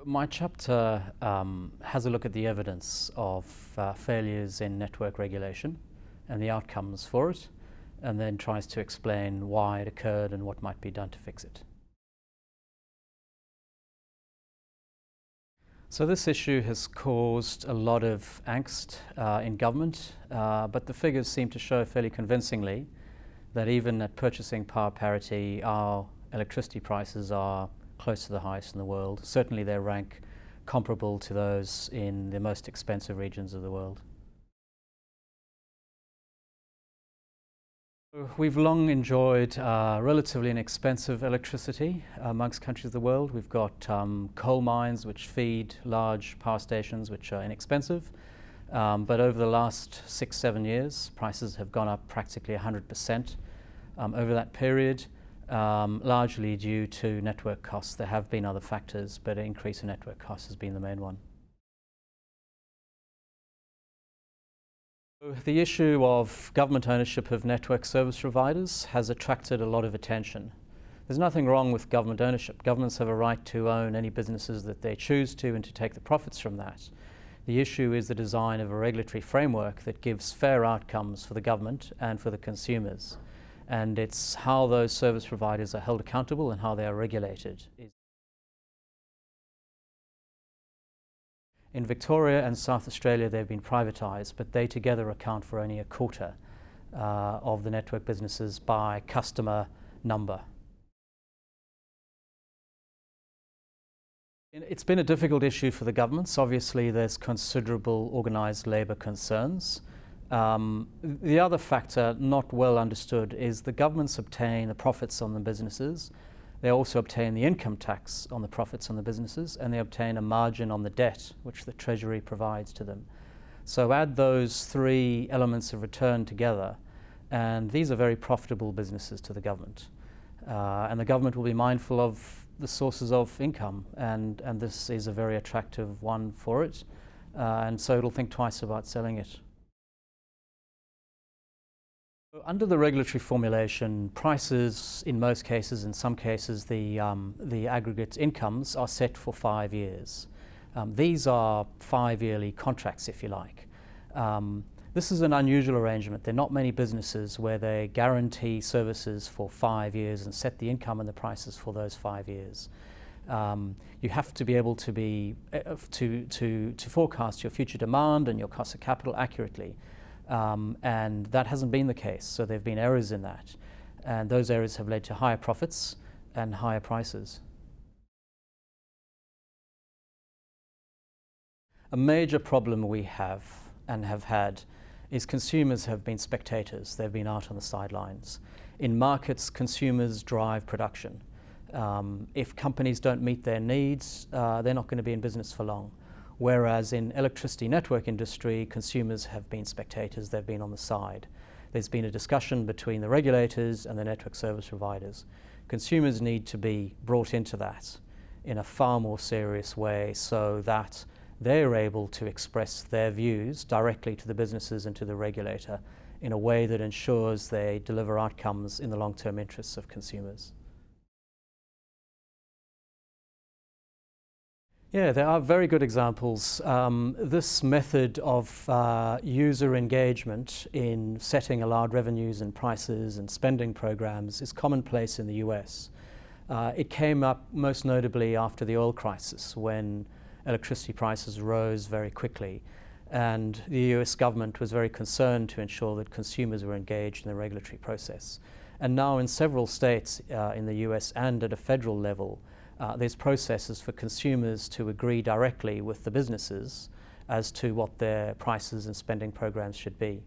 My chapter has a look at the evidence of failures in network regulation and the outcomes for it, and then tries to explain why it occurred and what might be done to fix it. So this issue has caused a lot of angst in government, but the figures seem to show fairly convincingly that even at purchasing power parity, our electricity prices are close to the highest in the world. Certainly they rank comparable to those in the most expensive regions of the world. We've long enjoyed relatively inexpensive electricity amongst countries of the world. We've got coal mines which feed large power stations which are inexpensive. But over the last 6-7 years, prices have gone up practically 100% over that period, largely due to network costs. There have been other factors, but an increase in network costs has been the main one. The issue of government ownership of network service providers has attracted a lot of attention. There's nothing wrong with government ownership. Governments have a right to own any businesses that they choose to and to take the profits from that. The issue is the design of a regulatory framework that gives fair outcomes for the government and for the consumers. And it's how those service providers are held accountable and how they are regulated. In Victoria and South Australia, they've been privatised, but they together account for only a quarter of the network businesses by customer number. It's been a difficult issue for the governments. Obviously, there's considerable organised labour concerns. The other factor, not well understood, is the governments obtain the profits on the businesses. They also obtain the income tax on the profits on the businesses, and they obtain a margin on the debt, which the Treasury provides to them. So add those three elements of return together, and these are very profitable businesses to the government. And the government will be mindful of the sources of income, and this is a very attractive one for it, and so it'll think twice about selling it. Under the regulatory formulation, prices in most cases, in some cases the aggregate incomes are set for 5 years. These are 5-yearly contracts, if you like. This is an unusual arrangement. There are not many businesses where they guarantee services for 5 years and set the income and the prices for those 5 years. You have to be able to forecast your future demand and your cost of capital accurately. And that hasn't been the case, so there have been errors in that. And those errors have led to higher profits and higher prices. A major problem we have and have had is consumers have been spectators. They've been out on the sidelines. In markets, consumers drive production. If companies don't meet their needs, they're not going to be in business for long. Whereas in electricity network industry, consumers have been spectators, they've been on the side. There's been a discussion between the regulators and the network service providers. Consumers need to be brought into that in a far more serious way so that they're able to express their views directly to the businesses and to the regulator in a way that ensures they deliver outcomes in the long-term interests of consumers. Yeah, there are very good examples. This method of user engagement in setting allowed revenues and prices and spending programs is commonplace in the US. It came up most notably after the oil crisis when electricity prices rose very quickly, and the US government was very concerned to ensure that consumers were engaged in the regulatory process. And now in several states in the US and at a federal level, there's processes for consumers to agree directly with the businesses as to what their prices and spending programs should be.